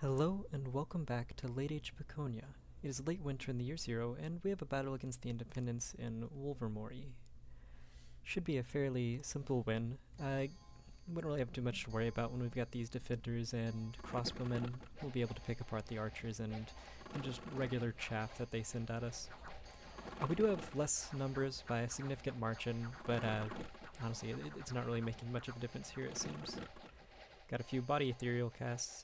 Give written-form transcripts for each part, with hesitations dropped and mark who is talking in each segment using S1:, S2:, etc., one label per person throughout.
S1: Hello and welcome back to Late Age Piconye. It is late winter in the year zero, and we have a battle against the Independents in Wolvermore. Should be a fairly simple win. I wouldn't really have too much to worry about when we've got these defenders and crossbowmen. We'll be able to pick apart the archers and just regular chaff that they send at us. We do have less numbers by a significant margin, but honestly, it's not really making much of a difference here, it seems. Got a few body ethereal casts.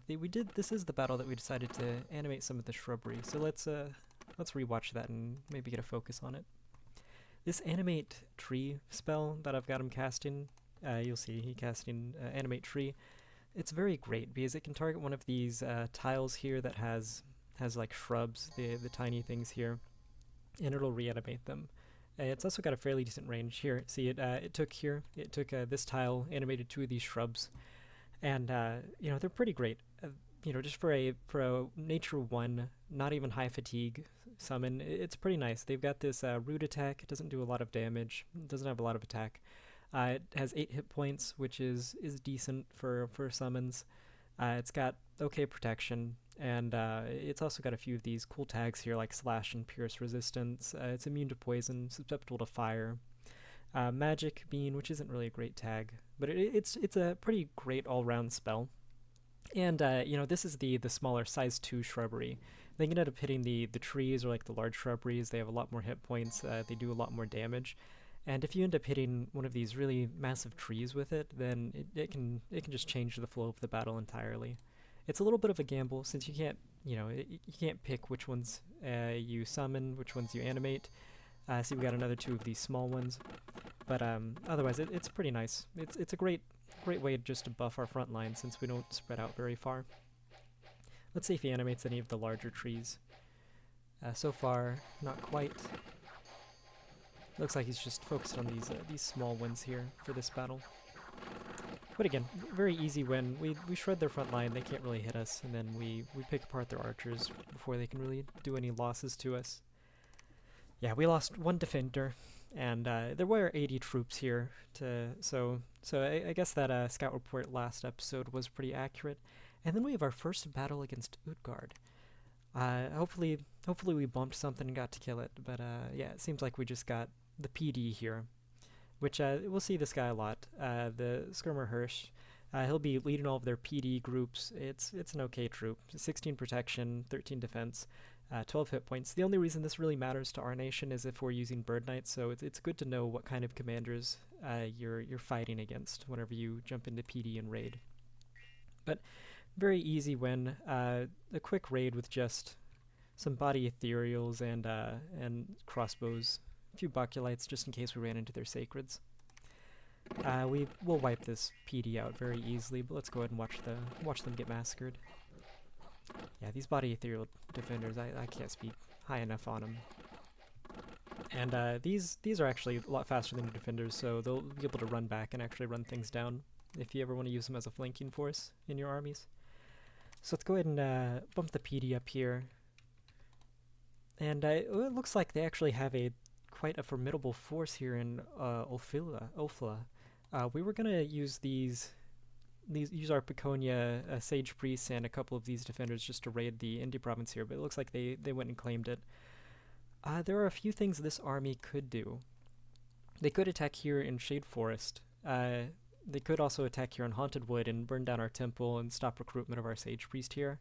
S1: This is the battle that we decided to animate some of the shrubbery, so let's rewatch that and maybe get a focus on it. This animate tree spell that I've got him casting, you'll see he casting animate tree. It's very great because it can target one of these tiles here that has like shrubs, the tiny things here, and it'll reanimate them. It's also got a fairly decent range here. See, it took this tile, animated two of these shrubs, and they're pretty great. Just for a nature 1, not even high fatigue summon, it's pretty nice. They've got this root attack. It doesn't do a lot of damage. It doesn't have a lot of attack. It has 8 hit points, which is decent for summons. It's got okay protection, and it's also got a few of these cool tags here like slash and pierce resistance. It's immune to poison, susceptible to fire. Magic Bean, which isn't really a great tag, but it's a pretty great all-round spell. And this is the smaller size 2 shrubbery. They can end up hitting the trees or like the large shrubberies. They have a lot more hit points. They do a lot more damage. And if you end up hitting one of these really massive trees with it, then it can just change the flow of the battle entirely. It's a little bit of a gamble since you can't you can't pick which ones you summon, which ones you animate. See, we got another 2 of these small ones, but otherwise it's pretty nice. It's a great way just to buff our front line since we don't spread out very far. Let's see if he animates any of the larger trees. So far, not quite. Looks like he's just focused on these small ones here for this battle. But again, very easy win. We shred their front line, they can't really hit us, and then we pick apart their archers before they can really do any losses to us. Yeah, we lost 1 defender, and there were 80 troops here, so I guess that scout report last episode was pretty accurate. And then we have our first battle against Utgard. Hopefully we bumped something and got to kill it, but yeah, it seems like we just got the PD here, which we'll see this guy a lot. The Skirmer Hirsch, he'll be leading all of their PD groups. It's an okay troop. 16 protection, 13 defense, 12 hit points. The only reason this really matters to our nation is if we're using Bird Knights, so it's good to know what kind of commanders you're fighting against whenever you jump into PD and raid. But very easy win. A quick raid with just some body ethereals and crossbows, a few Baculites just in case we ran into their sacreds. We'll wipe this PD out very easily, but let's go ahead and watch them get massacred. Yeah, these body ethereal defenders, I can't speak high enough on them. And these are actually a lot faster than your defenders, so they'll be able to run back and actually run things down if you ever want to use them as a flanking force in your armies. So let's go ahead and bump the PD up here. And it looks like they actually have quite a formidable force here in Ulfla. We were gonna use use our Piconye Sage Priests and a couple of these defenders just to raid the Indie province here, but it looks like they went and claimed it. There are a few things this army could do. They could attack here in Shade Forest. They could also attack here on Haunted Wood and burn down our temple and stop recruitment of our Sage Priest here.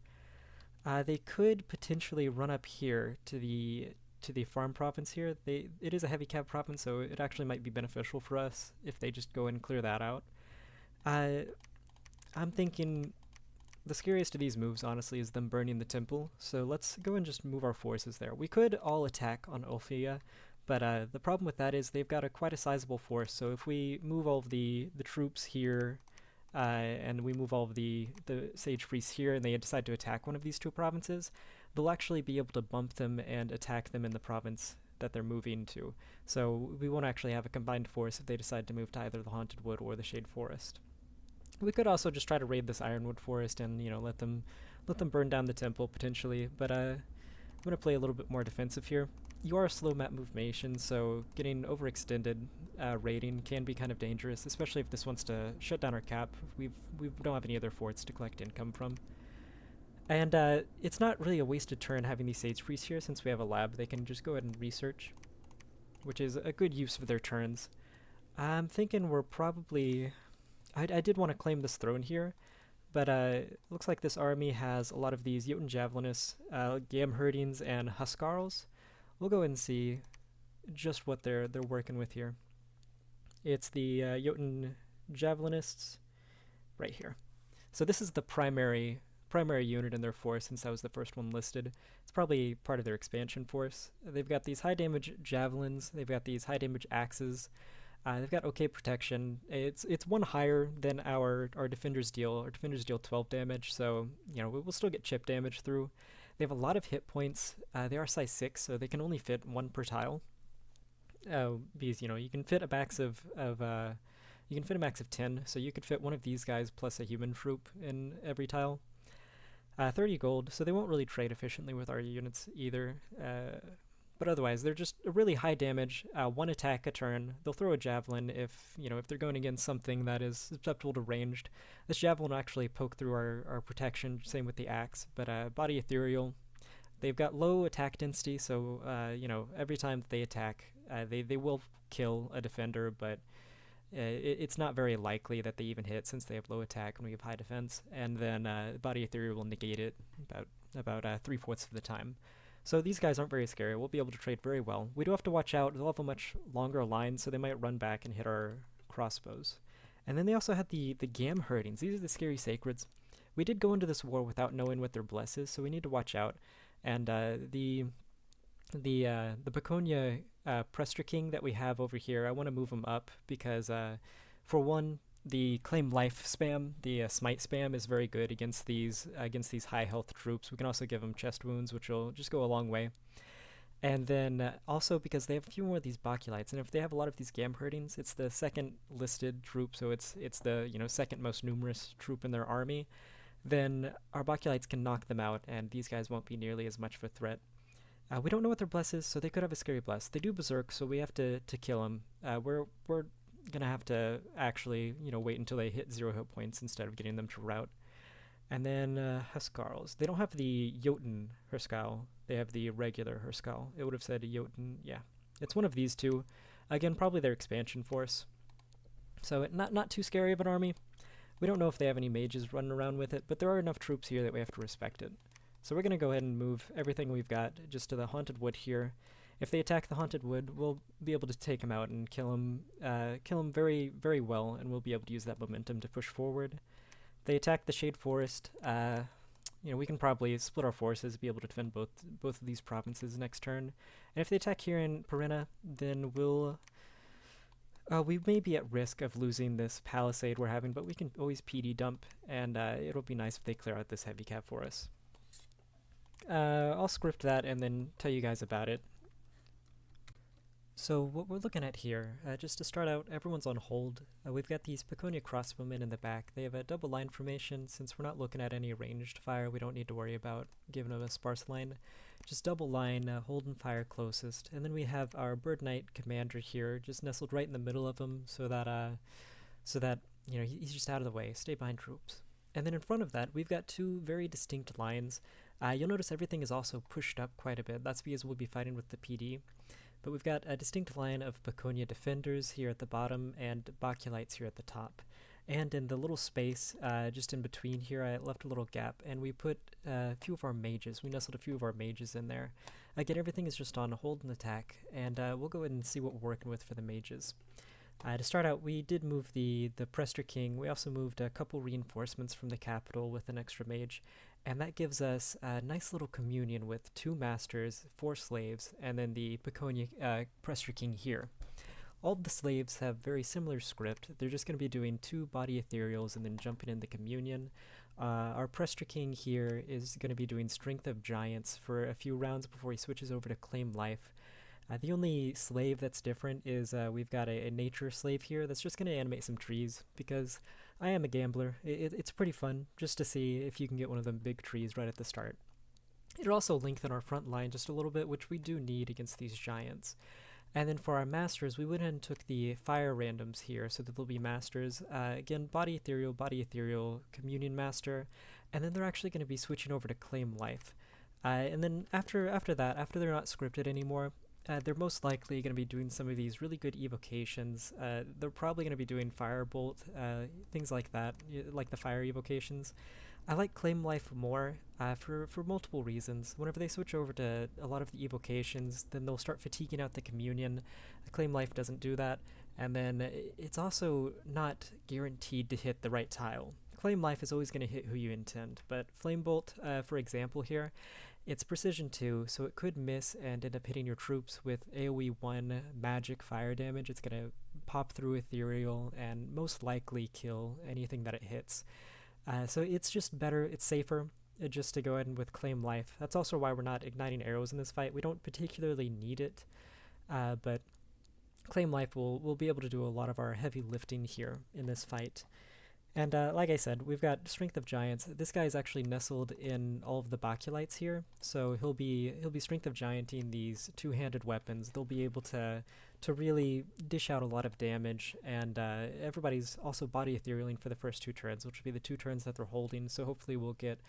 S1: They could potentially run up here to the farm province here. It is a heavy cap province, so it actually might be beneficial for us if they just go and clear that out. I'm thinking the scariest of these moves, honestly, is them burning the temple, so let's go and just move our forces there. We could all attack on Ulfia, but the problem with that is they've got quite a sizable force, so if we move all of the troops here, and we move all of the Sage Priests here, and they decide to attack one of these 2 provinces, they'll actually be able to bump them and attack them in the province that they're moving to. So we won't actually have a combined force if they decide to move to either the Haunted Wood or the Shade Forest. We could also just try to raid this Ironwood Forest and let them burn down the temple potentially, but I'm going to play a little bit more defensive here. You are a slow map movement, so getting overextended raiding can be kind of dangerous, especially if this wants to shut down our cap. We don't have any other forts to collect income from. And it's not really a wasted turn having these Sage Priests here, since we have a lab. They can just go ahead and research, which is a good use of their turns. I'm thinking we're probably... I did want to claim this throne here, but it looks like this army has a lot of these Jotun Javelinists, Gamherdings, and Huskarls. We'll go ahead and see just what they're working with here. It's the Jotun Javelinists right here. So this is the primary unit in their force, since that was the first one listed. It's probably part of their expansion force. They've got these high damage javelins, they've got these high damage axes, they've got okay protection. It's one higher than our defenders deal. Our defenders deal 12 damage, so you know we'll still get chip damage through. They have a lot of hit points. They are size 6, so they can only fit 1 per tile. Because you know you can fit a max of 10, so you could fit one of these guys plus a human troop in every tile. 30 gold, so they won't really trade efficiently with our units either. But otherwise, they're just a really high damage, 1 attack a turn. They'll throw a javelin if they're going against something that is susceptible to ranged. This javelin will actually poke through our protection, same with the axe. But body ethereal, they've got low attack density, so every time that they attack, they will kill a defender, but it's not very likely that they even hit, since they have low attack and we have high defense. And then body ethereal will negate it about 3/4 of the time. So these guys aren't very scary. We'll be able to trade very well. We do have to watch out. They'll have a much longer line, so they might run back and hit our crossbows. And then they also had the Gamherdings. These are the scary sacreds. We did go into this war without knowing what their bless is, so we need to watch out. And the Piconye Prester King that we have over here, I want to move him up because, for one, the claim life spam, the smite spam, is very good against these high health troops. We can also give them chest wounds, which will just go a long way. And then also because they have a few more of these Baculites, and if they have a lot of these Gamherdings, it's the second listed troop, so it's the second most numerous troop in their army. Then our Baculites can knock them out, and these guys won't be nearly as much of a threat. We don't know what their bless is, so they could have a scary bless. They do berserk, so we have to kill them. We're gonna have to actually wait until they hit 0 hit points instead of getting them to rout. And then Huskarls. They don't have the Jotun Hurskal. They have the regular Hurskal. It would have said Jotun. Yeah, it's one of these two. Again, probably their expansion force. So not too scary of an army. We don't know if they have any mages running around with it, but there are enough troops here that we have to respect it. So we're going to go ahead and move everything we've got just to the Haunted Wood here. If they attack the Haunted Wood, we'll be able to take them out and kill them very, very well, and we'll be able to use that momentum to push forward. If they attack the Shade Forest, we can probably split our forces, be able to defend both of these provinces next turn. And if they attack here in Perenna, then we may be at risk of losing this palisade we're having, but we can always PD dump, and it'll be nice if they clear out this heavy cap for us. I'll script that and then tell you guys about it. So what we're looking at here, just to start out, everyone's on hold. We've got these Piconye crossbowmen in the back. They have a double line formation. Since we're not looking at any ranged fire, we don't need to worry about giving them a sparse line. Just double line, hold and fire closest. And then we have our Bird Knight commander here, just nestled right in the middle of them, so that he's just out of the way. Stay behind troops. And then in front of that, we've got two very distinct lines. You'll notice everything is also pushed up quite a bit. That's because we'll be fighting with the PD. But we've got a distinct line of Piconye defenders here at the bottom and Baculites here at the top. And in the little space just in between here, I left a little gap, and we put a few of our mages. We nestled a few of our mages in there. Again, everything is just on hold and attack, and we'll go ahead and see what we're working with for the mages. To start out, we did move the Prester King. We also moved a couple reinforcements from the capital with an extra mage, and that gives us a nice little communion with 2 masters, 4 slaves, and then the Piconye Prester King here. All of the slaves have very similar script. They're just going to be doing 2 body ethereals and then jumping in the communion. Our Prester King here is going to be doing Strength of Giants for a few rounds before he switches over to Claim Life. The only slave that's different is we've got a nature slave here that's just going to animate some trees, because I am a gambler. It's pretty fun just to see if you can get one of them big trees right at the start. It'll also lengthen our front line just a little bit, which we do need against these giants. And then for our masters, we went ahead and took the fire randoms here so that they'll be masters. Again, body ethereal, communion master. and then they're actually going to be switching over to Claim Life. And then after that, after they're not scripted anymore, they're most likely going to be doing some of these really good evocations. They're probably going to be doing Firebolt, things like that, like the fire evocations. I like Claim Life more for multiple reasons. Whenever they switch over to a lot of the evocations, then they'll start fatiguing out the Communion. Claim Life doesn't do that, and then it's also not guaranteed to hit the right tile. Claim Life is always going to hit who you intend, but Flame Bolt, for example here, it's precision 2, so it could miss and end up hitting your troops with AoE 1 magic fire damage. It's going to pop through Ethereal and most likely kill anything that it hits. So it's just better, it's safer just to go ahead and with Claim Life. That's also why we're not igniting arrows in this fight. We don't particularly need it, but Claim Life will be able to do a lot of our heavy lifting here in this fight. And like I said, we've got Strength of Giants. This guy is actually nestled in all of the Baculites here, so he'll be Strength of Gianting these two-handed weapons. They'll be able to really dish out a lot of damage, and everybody's also body etherealing for the first 2 turns, which will be the 2 turns that they're holding, so hopefully we'll get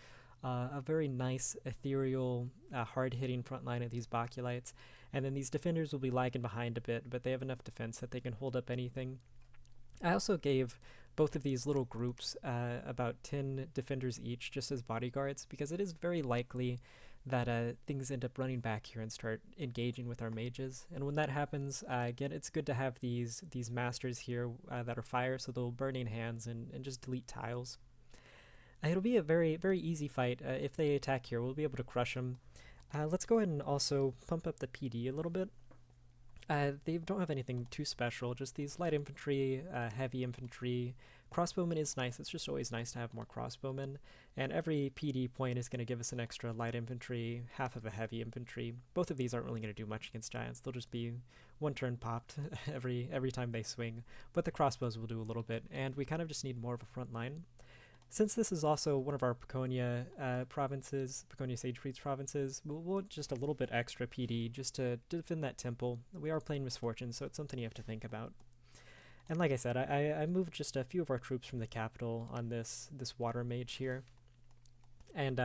S1: a very nice ethereal, hard-hitting front line of these Baculites, and then these defenders will be lagging behind a bit, but they have enough defense that they can hold up anything. I also gave both of these little groups about 10 defenders each, just as bodyguards, because it is very likely that things end up running back here and start engaging with our mages. And when that happens, again, it's good to have these masters here that are fire, so they'll burning hands and just delete tiles. It'll be a very, very easy fight. If they attack here, we'll be able to crush them. Let's go ahead and also pump up the PD a little bit. They don't have anything too special, just these light infantry, heavy infantry. Crossbowmen is nice, it's just always nice to have more crossbowmen. And every PD point is going to give us an extra light infantry, half of a heavy infantry. Both of these aren't really going to do much against giants, they'll just be 1 turn popped every time they swing. But the crossbows will do a little bit, and we kind of just need more of a front line. Since this is also one of our Piconye provinces, Piconye Sage Priest provinces, we'll want just a little bit extra PD just to defend that temple. We are playing Misfortune, so it's something you have to think about. And like I said, I moved just a few of our troops from the capital on this water mage here. And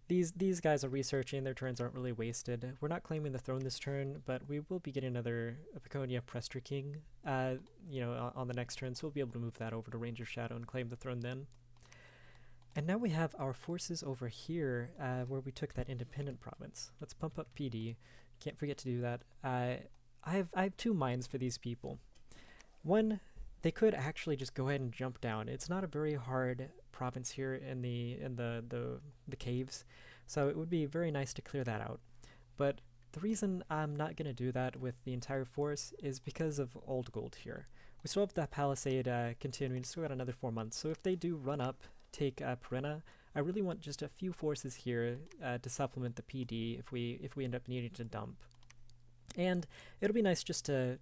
S1: these guys are researching, their turns aren't really wasted. We're not claiming the throne this turn, but we will be getting another Piconye Prester King on the next turn, so we'll be able to move that over to Range of Shadow and claim the throne then. And now we have our forces over here where we took that independent province. Let's pump up PD. Can't forget to do that. I have 2 minds for these people. One, they could actually just go ahead and jump down. It's not a very hard province here in the caves, so it would be very nice to clear that out. But the reason I'm not going to do that with the entire force is because of Old Gold here. We still have that Palisade continuing, still got another 4 months, so if they do run up, take Perenna, I really want just a few forces here to supplement the PD if we end up needing to dump. And it'll be nice just to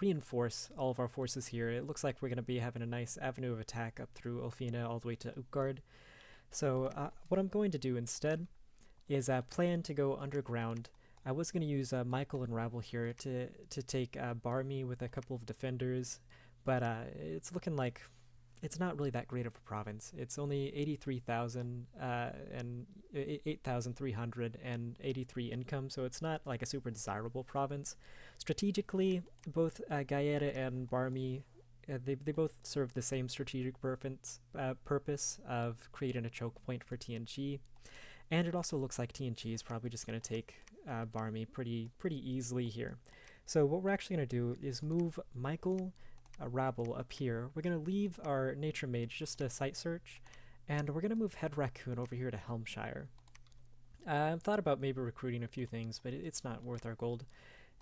S1: reinforce all of our forces here. It looks like we're going to be having a nice avenue of attack up through Elfina all the way to Utgard. So what I'm going to do instead is plan to go underground. I was going to use Michael and Rabble here to take Barmy with a couple of defenders, but it's looking like it's not really that great of a province. It's only 83,000 and 8,383 income, so it's not like a super desirable province. Strategically, both Gaeta and Barmy, they both serve the same strategic purpose of creating a choke point for TNG, and it also looks like TNG is probably just going to take Barmy pretty easily here. So what we're actually going to do is move Michael Rabble up here. We're going to leave our Nature Mage just a site search, and we're going to move Head Raccoon over here to Helmshire. I've thought about maybe recruiting a few things, but it's not worth our gold.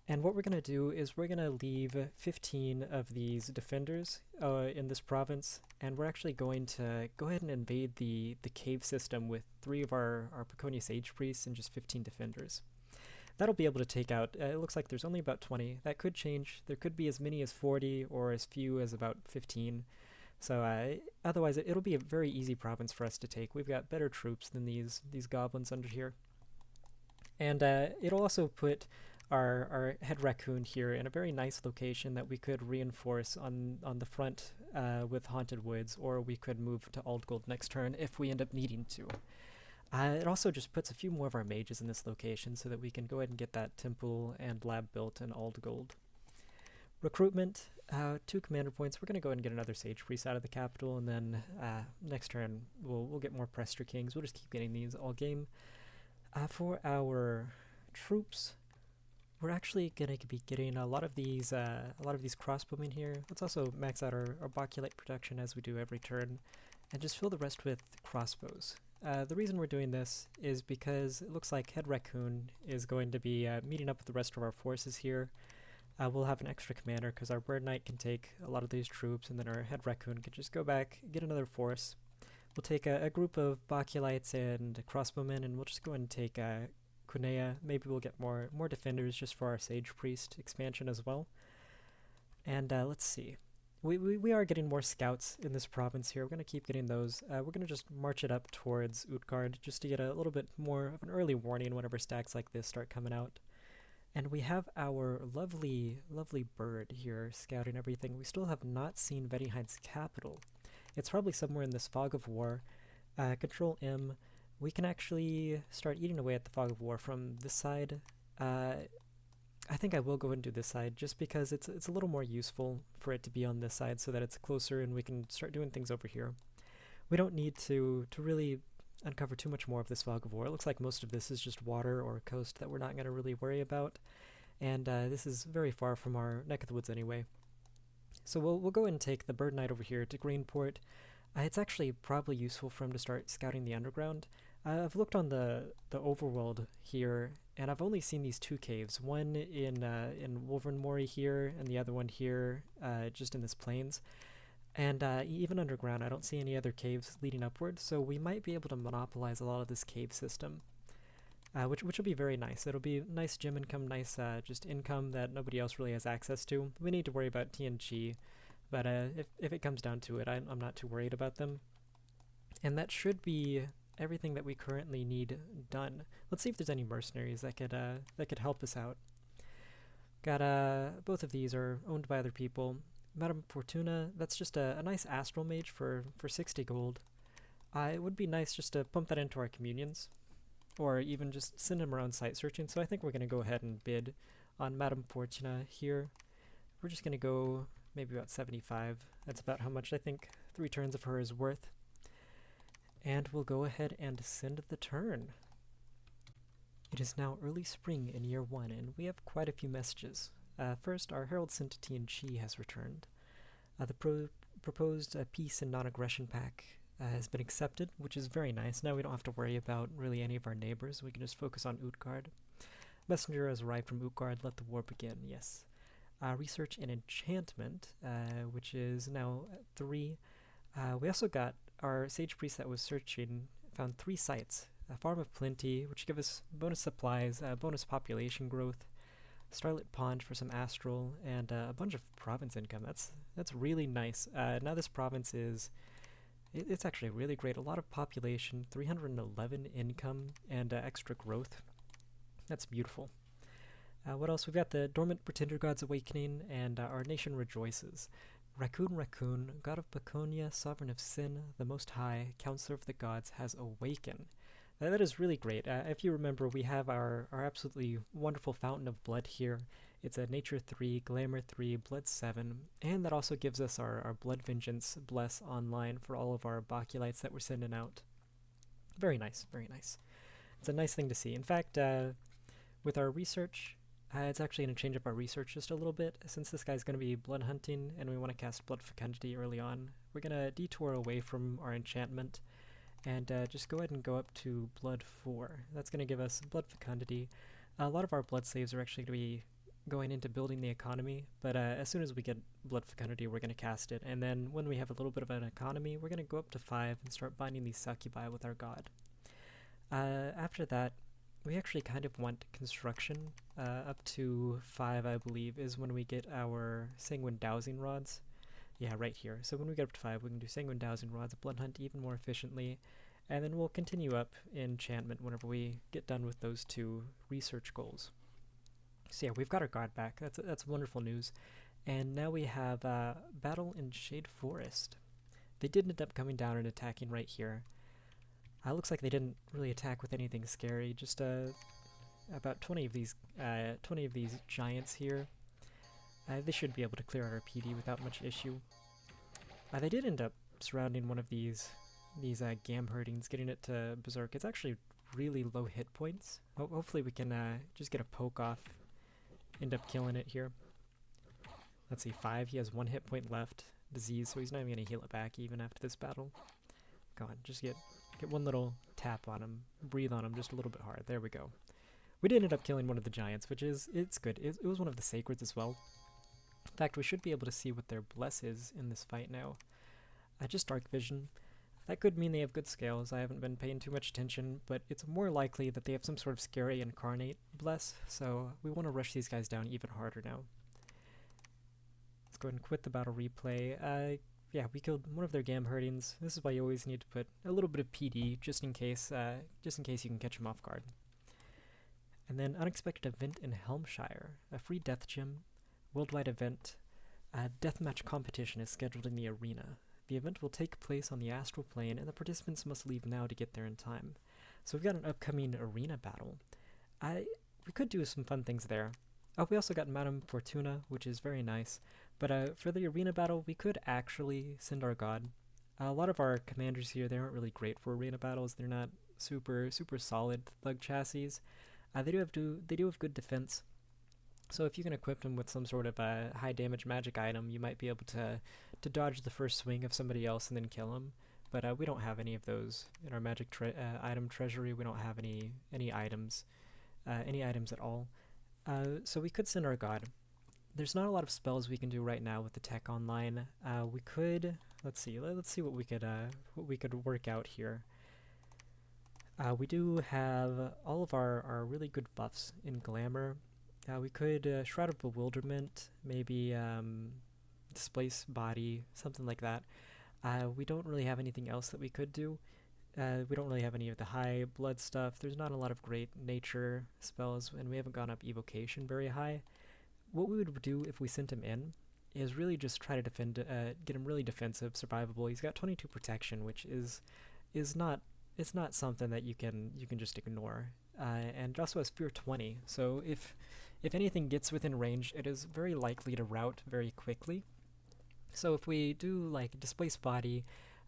S1: And what we're going to do is we're going to leave 15 of these defenders in this province, and we're actually going to go ahead and invade the cave system with 3 of our Piconye Sage Priests and just 15 defenders. That'll be able to take out, it looks like there's only about 20. That could change. There could be as many as 40 or as few as about 15. So otherwise, it'll be a very easy province for us to take. We've got better troops than these goblins under here. And it'll also put our head raccoon here in a very nice location that we could reinforce on the front with Haunted Woods, or we could move to Aldgold next turn if we end up needing to. It also just puts a few more of our mages in this location so that we can go ahead and get that temple and lab built in Aldgold. Recruitment, 2 commander points. We're going to go ahead and get another Sage Priest out of the capital, and then next turn we'll get more Prester Kings. We'll just keep getting these all game. For our troops, we're actually going to be getting a lot of these crossbowmen here. Let's also max out our Baculite production as we do every turn, and just fill the rest with crossbows. The reason we're doing this is because it looks like Head Raccoon is going to be meeting up with the rest of our forces here. We'll have an extra commander because our Bird Knight can take a lot of these troops, and then our Head Raccoon can just go back, get another force. We'll take a group of Baculites and crossbowmen, and we'll just go ahead and take Kunea. Maybe we'll get more defenders just for our Sage Priest expansion as well. And let's see. We are getting more scouts in this province here. We're going to keep getting those. We're going to just march it up towards Utgard just to get a little bit more of an early warning whenever stacks like this start coming out. And we have our lovely bird here scouting everything. We still have not seen Vetiheim's capital. It's probably somewhere in this Fog of War. Control M. We can actually start eating away at the Fog of War from this side. I think I will go and do this side just because it's a little more useful for it to be on this side so that it's closer and we can start doing things over here. We don't need to really uncover too much more of this Fog of War. It looks like most of this is just water or coast that we're not going to really worry about. And this is very far from our neck of the woods anyway. So we'll go and take the Bird Knight over here to Greenport. It's actually probably useful for him to start scouting the underground. I've looked on the overworld here, and I've only seen these 2 caves. One in Wolvermori here, and the other one here, just in this plains. And even underground, I don't see any other caves leading upwards, so we might be able to monopolize a lot of this cave system, which will be very nice. It'll be nice gem income, nice just income that nobody else really has access to. We need to worry about TNG, but if it comes down to it, I'm not too worried about them. And that should be everything that we currently need done. Let's see if there's any mercenaries that could help us out. Got both of these are owned by other people. Madame Fortuna, that's just a nice astral mage for 60 gold. It would be nice just to pump that into our communions, or even just send them around site searching. So I think we're going to go ahead and bid on Madame Fortuna here. We're just going to go maybe about 75. That's about how much I think 3 turns of her is worth. And we'll go ahead and send the turn. It is now early spring in year 1, and we have quite a few messages. First, our herald sent to TNG has returned. The proposed peace and non-aggression pact has been accepted, which is very nice. Now we don't have to worry about really any of our neighbors. We can just focus on Utgard. Messenger has arrived from Utgard. Let the war begin. Yes. Research and enchantment, which is now 3. We also got our Sage Priest that was searching, found 3 sites. A Farm of Plenty, which give us bonus supplies, bonus population growth, Starlit Pond for some astral, and a bunch of province income. That's really nice. Now this province it's actually really great. A lot of population, 311 income, and extra growth. That's beautiful. What else? We've got the Dormant Pretender God's Awakening, and our nation rejoices. Raccoon, God of Piconye, Sovereign of Sin, the Most High, Counselor of the Gods, has awakened. That is really great. If you remember, we have our absolutely wonderful Fountain of Blood here. It's a Nature 3, Glamour 3, Blood 7, and that also gives us our Blood Vengeance Bless online for all of our Baculites that we're sending out. Very nice, very nice. It's a nice thing to see. In fact, with our research, it's actually going to change up our research just a little bit. Since this guy's going to be blood hunting and we want to cast Blood Fecundity early on, we're going to detour away from our enchantment and just go ahead and go up to Blood 4. That's going to give us Blood Fecundity. A lot of our blood saves are actually going to be going into building the economy, but as soon as we get Blood Fecundity, we're going to cast it. And then when we have a little bit of an economy, we're going to go up to 5 and start binding these succubi with our god. After that, we actually kind of want construction. Up to 5, I believe, is when we get our Sanguine Dowsing Rods. Yeah, right here. So when we get up to 5, we can do Sanguine Dowsing Rods, Blood Hunt even more efficiently, and then we'll continue up enchantment whenever we get done with those 2 research goals. So yeah, we've got our god back. That's wonderful news. And now we have battle in Shade Forest. They did end up coming down and attacking right here. Looks like they didn't really attack with anything scary. Just about 20 of these giants here. They should be able to clear out our PD without much issue. They did end up surrounding one of these Gam herdings, getting it to Berserk. It's actually really low hit points. Hopefully we can just get a poke off, end up killing it here. Let's see, 5. He has 1 hit point left. Disease, so he's not even going to heal it back even after this battle. Go on, just get one little tap on him. Breathe on him just a little bit hard. There we go. We did end up killing one of the giants, which it's good. It was one of the sacreds as well. In fact, we should be able to see what their bless is in this fight now. Just dark vision. That could mean they have good scales. I haven't been paying too much attention, but it's more likely that they have some sort of scary incarnate bless, so we want to rush these guys down even harder now. Let's go ahead and quit the battle replay. Yeah, we killed one of their Gam herdings. This is why you always need to put a little bit of PD just in case you can catch them off guard. And then unexpected event in Helmshire, a free death gem, worldwide event. Deathmatch competition is scheduled in the arena. The event will take place on the astral plane, and the participants must leave now to get there in time. So we've got an upcoming arena battle. We could do some fun things there. Oh, we also got Madame Fortuna, which is very nice. But for the arena battle, we could actually send our god. A lot of our commanders here, they aren't really great for arena battles. They're not super solid thug chassis. They do have good defense. So if you can equip them with some sort of high damage magic item, you might be able to dodge the first swing of somebody else and then kill them. But we don't have any of those in our magic item treasury. We don't have any items at all. So we could send our god. There's not a lot of spells we can do right now with the tech online. We could let's see what we could work out here. We do have all of our really good buffs in glamour. We could Shroud of Bewilderment, maybe Displace Body, something like that. We don't really have anything else that we could do. We don't really have any of the high blood stuff. There's not a lot of great nature spells, and we haven't gone up evocation very high. What we would do if we sent him in is really just try to defend, get him really defensive, survivable. He's got 22 protection, which is not something that you can just ignore. And also has Fear 20, so if anything gets within range, it is very likely to rout very quickly. So if we do like Displace Body,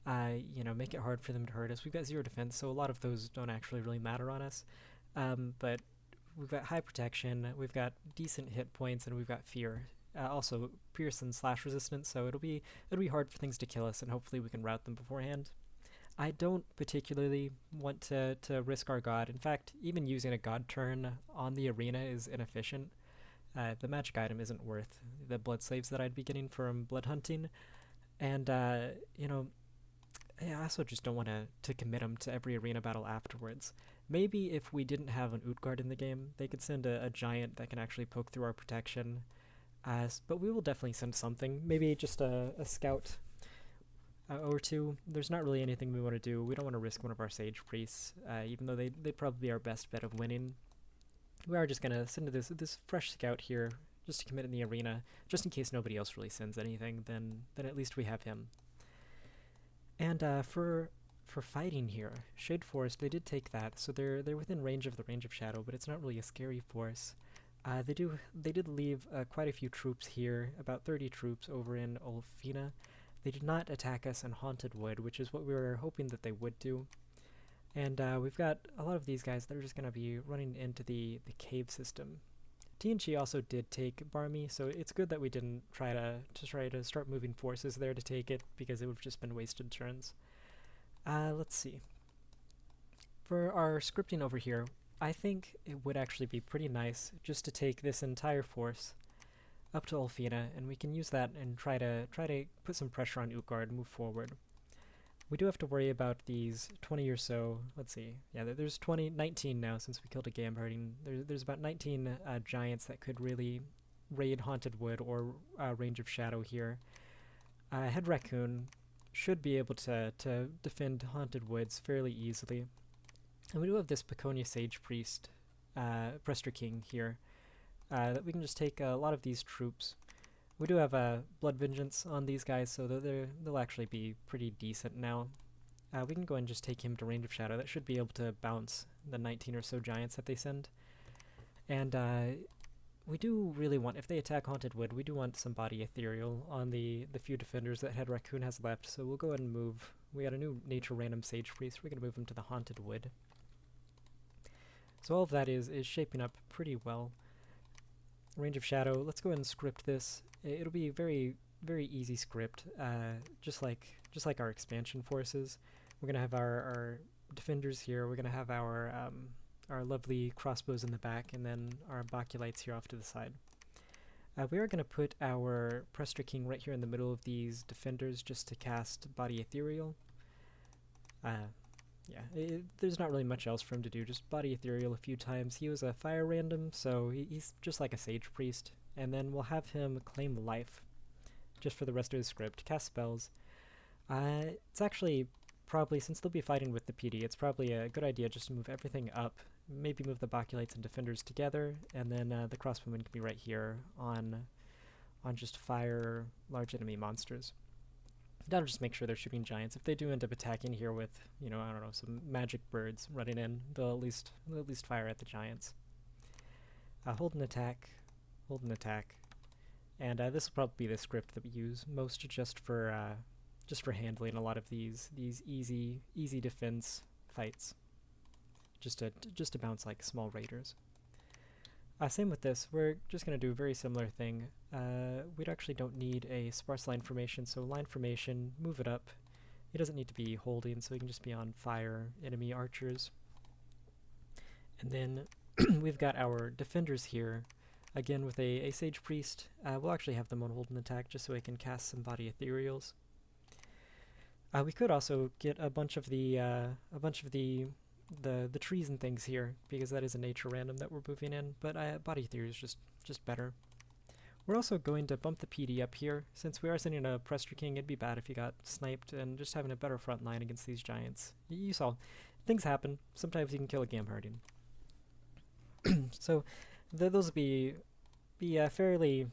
S1: make it hard for them to hurt us. We've got 0 defense, so a lot of those don't actually really matter on us. But we've got high protection, we've got decent hit points, and we've got fear. Also pierce and slash resistance, so it'll be hard for things to kill us, and hopefully we can rout them beforehand. I don't particularly want to risk our god. In fact, even using a god turn on the arena is inefficient. The magic item isn't worth the blood slaves that I'd be getting from blood hunting. And, I also just don't want to commit them to every arena battle afterwards. Maybe if we didn't have an Utgard in the game, they could send a giant that can actually poke through our protection. But we will definitely send something. Maybe just a scout or 2. There's not really anything we want to do. We don't want to risk one of our Sage Priests, even though they'd probably be our best bet of winning. We are just going to send this fresh scout here, just to commit in the arena, just in case nobody else really sends anything, then at least we have him. And for fighting here, Shade Forest, they did take that, so they're within range of the Range of Shadow, but it's not really a scary force. They did leave quite a few troops here, about 30 troops over in Olfina. They did not attack us in Haunted Wood, which is what we were hoping that they would do. And we've got a lot of these guys that are just going to be running into the cave system. TNG also did take Barmy, so it's good that we didn't try to start moving forces there to take it, because it would have just been wasted turns. Let's see. For our scripting over here, I think it would actually be pretty nice just to take this entire force up to Olfina, and we can use that and try to put some pressure on Utgard and move forward. We do have to worry about these 20 or so. Let's see. Yeah, there's 19 now since we killed a Gam herding. There's about 19 giants that could really raid Haunted Wood or Range of Shadow here. Head Raccoon should be able to defend Haunted Woods fairly easily. And we do have this Piconye Sage Priest, Prester King here. that we can just take a lot of these troops. We do have a Blood Vengeance on these guys, so they'll actually be pretty decent now. We can go and just take him to Range of Shadow. That should be able to bounce the 19 or so giants that they send. And we do really want, if they attack Haunted Wood, we do want some Body Ethereal on the few defenders that Head Raccoon has left, so we'll go ahead and move. We got a new Nature Random Sage Priest, we're going to move him to the Haunted Wood. So all of that is shaping up pretty well. Range of Shadow, let's go ahead and script this. It'll be very, very easy script, just like our expansion forces. We're going to have our defenders here, we're going to have our lovely crossbows in the back, and then our Baculites here off to the side. We are going to put our Prester King right here in the middle of these defenders just to cast Body Ethereal. Yeah, there's not really much else for him to do, just Body Ethereal a few times. He was a fire random, so he's just like a Sage Priest. And then we'll have him claim life, just for the rest of his script, cast spells. It's actually probably, since they'll be fighting with the PD, it's probably a good idea just to move everything up, maybe move the Baculites and defenders together, and then the crossbowmen can be right here on just fire large enemy monsters. That'll just make sure they're shooting giants. If they do end up attacking here with, you know, I don't know, some magic birds running in, they'll at least fire at the giants. Hold an attack, and this will probably be the script that we use most just for handling a lot of these easy defense fights. Just to bounce like small raiders. Same with this, we're just going to do a very similar thing. We actually don't need a sparse line formation, so line formation, move it up. It doesn't need to be holding, so we can just be on fire enemy archers. And then we've got our defenders here, again with a Sage Priest. We'll actually have them on hold and attack just so we can cast some Body Ethereals. We could also get a bunch of the trees and things here, because that is a nature random that we're moving in, but Body Theory is just better. We're also going to bump the PD up here. Since we are sending a Prester King, it'd be bad if he got sniped, and just having a better front line against these giants. You saw, things happen. Sometimes you can kill a Gamherding. So those will be fairly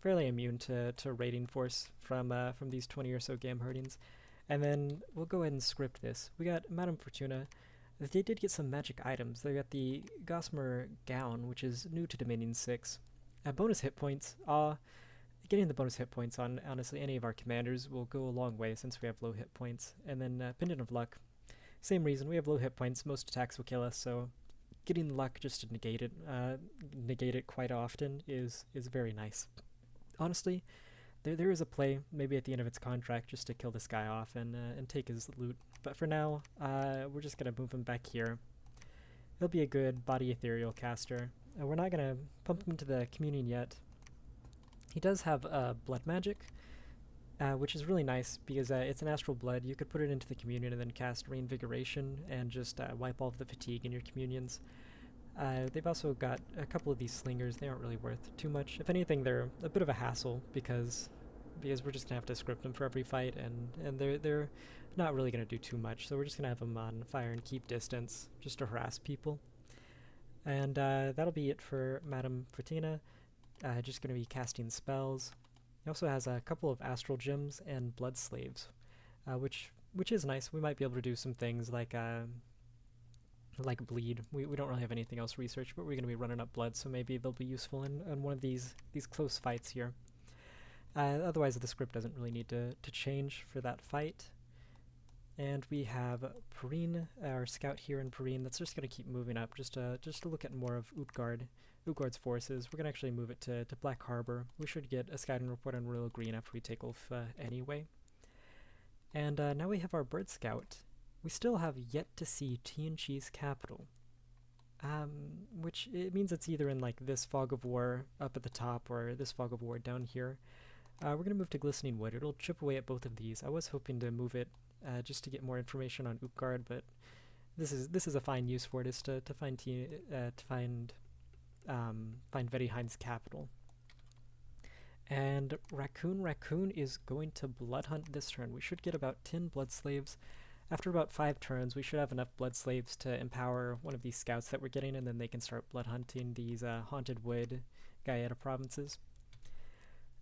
S1: immune to raiding force from these 20 or so Gamherdings. And then we'll go ahead and script this. We got Madame Fortuna. They did get some magic items. They got the Gossamer Gown, which is new to Dominion 6. Bonus hit points. Getting the bonus hit points on, honestly, any of our commanders will go a long way since we have low hit points. And then Pendant of Luck. Same reason, we have low hit points. Most attacks will kill us, so getting luck just to negate it quite often is very nice. Honestly, there is a play, maybe at the end of its contract, just to kill this guy off and take his loot. But for now, we're just going to move him back here. He'll be a good Body Ethereal caster. We're not going to pump him into the Communion yet. He does have Blood Magic, which is really nice because it's an Astral Blood. You could put it into the Communion and then cast Reinvigoration and just wipe all of the fatigue in your Communions. They've also got a couple of these Slingers. They aren't really worth too much. If anything, they're a bit of a hassle because we're just going to have to script them for every fight, and they're not really going to do too much. So we're just going to have them on fire and keep distance just to harass people. And that'll be it for Madame Fortuna. Just going to be casting spells. He also has a couple of Astral Gems and Blood Slaves, which is nice. We might be able to do some things like bleed. We don't really have anything else researched, but we're going to be running up blood, so maybe they'll be useful in one of these close fights here. Otherwise, the script doesn't really need to change for that fight. And we have Perrine, our scout here in Perrine, that's just going to keep moving up, just to look at more of Utgard's forces. We're going to actually move it to Black Harbor. We should get a scouting report on Royal Green after we take Ulf anyway. And now we have our Bird Scout. We still have yet to see Tianqi's capital, which it means it's either in like this Fog of War up at the top or this Fog of War down here. We're going to move to Glistening Wood. It'll chip away at both of these. I was hoping to move it just to get more information on Utgard, but this is a fine use for it, is to find Verihein's capital. And Raccoon is going to blood hunt this turn. We should get about 10 blood slaves. After about 5 turns, we should have enough blood slaves to empower one of these scouts that we're getting, and then they can start blood hunting these Haunted Wood Gaeta provinces.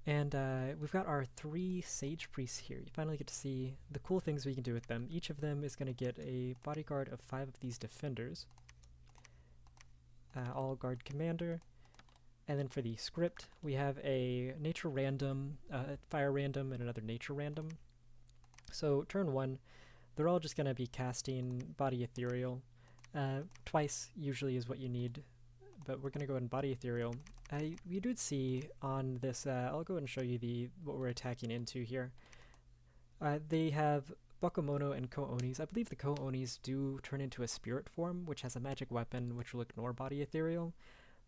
S1: And we've got our 3 Sage Priests here. You finally get to see the cool things we can do with them. Each of them is going to get a bodyguard of 5 of these defenders. All guard commander. And then for the script, we have a nature random, fire random, and another nature random. So turn 1, they're all just going to be casting Body Ethereal. Twice usually is what you need, but we're going to go ahead and Body Ethereal. You did see on this, I'll go ahead and show you what we're attacking into here. They have Bakumono and Ko-Onis. I believe the Ko-Onis do turn into a spirit form, which has a magic weapon which will ignore Body Ethereal.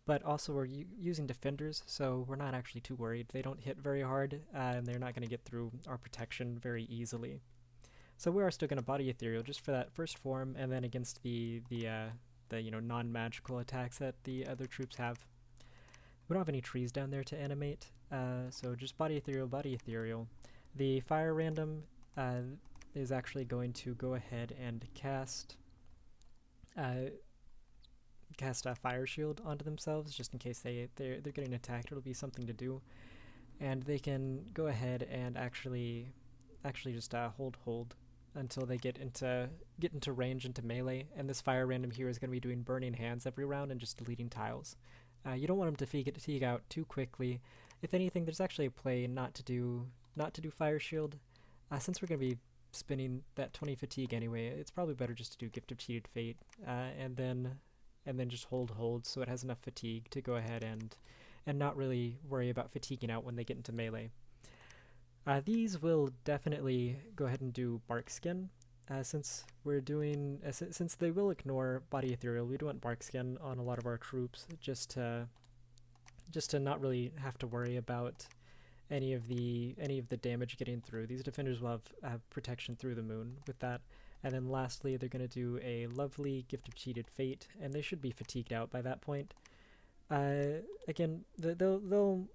S1: But also we're using defenders, so we're not actually too worried. They don't hit very hard, and they're not going to get through our protection very easily. So we are still going to Body Ethereal just for that first form, and then against the non-magical attacks that the other troops have. We don't have any trees down there to animate, so just Body Ethereal, Body Ethereal. The fire random is actually going to go ahead and cast a fire shield onto themselves, just in case they're getting attacked. It'll be something to do, and they can go ahead and actually just hold until they get into range, into melee. And this fire random here is going to be doing burning hands every round and just deleting tiles. You don't want them to fatigue out too quickly. If anything, there's actually a play not to do fire shield, since we're going to be spinning that 20 fatigue anyway. It's probably better just to do Gift of Cheated Fate, and then just hold so it has enough fatigue to go ahead and not really worry about fatiguing out when they get into melee. These will definitely go ahead and do Bark Skin, since we're doing since they will ignore Body Ethereal. We do want Bark Skin on a lot of our troops, just to not really have to worry about any of the damage getting through. These defenders will have protection through the moon with that. And then lastly, they're going to do a lovely Gift of Cheated Fate, and they should be fatigued out by that point. Again, they'll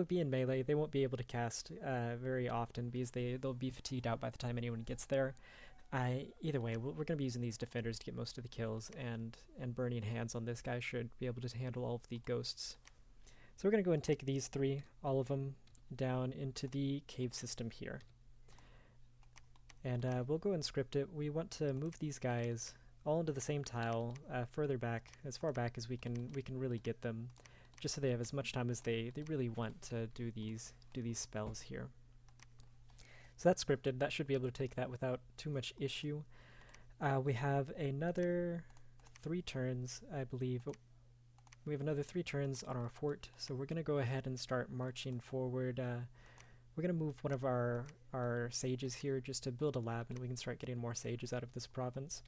S1: be in melee. They won't be able to cast very often because they'll be fatigued out by the time anyone gets there. Either way, we're going to be using these defenders to get most of the kills, and Burning Hands on this guy should be able to handle all of the ghosts. So we're going to go and take these 3, all of them, down into the cave system here. And we'll go and script it. We want to move these guys all into the same tile, further back, as far back as we can really get them, just so they have as much time as they really want to do these spells here. So that's scripted. That should be able to take that without too much issue. We have another 3 turns, I believe. We have another 3 turns on our fort, so we're going to go ahead and start marching forward. We're going to move one of our sages here just to build a lab, and we can start getting more sages out of this province.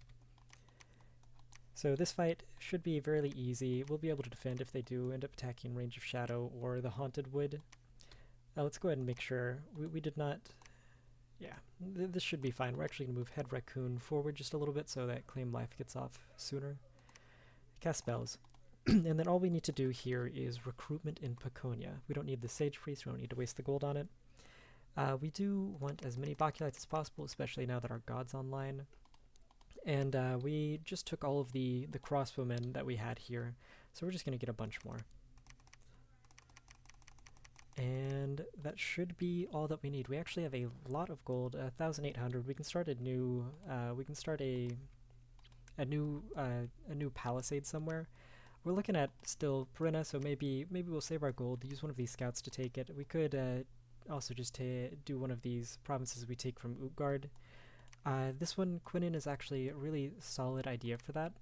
S1: So this fight should be fairly easy. We'll be able to defend if they do end up attacking Range of Shadow or the Haunted Wood. Let's go ahead and make sure we did not... Yeah, this should be fine. We're actually going to move Head Raccoon forward just a little bit so that Claim Life gets off sooner. Cast spells. And then all we need to do here is recruitment in Piconye. We don't need the Sage Priest, we don't need to waste the gold on it. We do want as many Baculites as possible, especially now that our God's online. And we just took all of the crossbowmen that we had here, so we're just going to get a bunch more. And that should be all that we need. We actually have a lot of gold, 1,800. We can start a new new palisade somewhere. We're looking at still Perina, so maybe we'll save our gold, use one of these scouts to take it. We could also just do one of these provinces we take from Utgard. This one, Quinnen, is actually a really solid idea for that.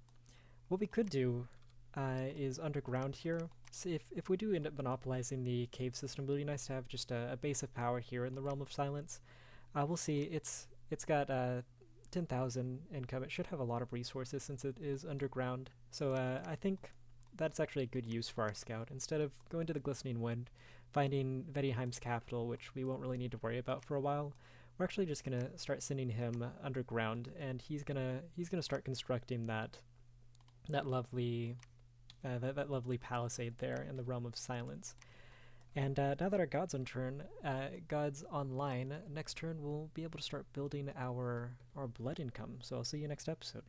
S1: What we could do is underground here. So if we do end up monopolizing the cave system, it would be nice to have just a base of power here in the Realm of Silence. We'll see. It's got 10,000 income. It should have a lot of resources since it is underground. So I think that's actually a good use for our scout. Instead of going to the Glistening Wind, finding Vedheim's capital, which we won't really need to worry about for a while, we're actually just gonna start sending him underground, and he's gonna start constructing that lovely palisade there in the Realm of Silence. And now that our God's God's online, next turn we'll be able to start building our blood income. So I'll see you next episode.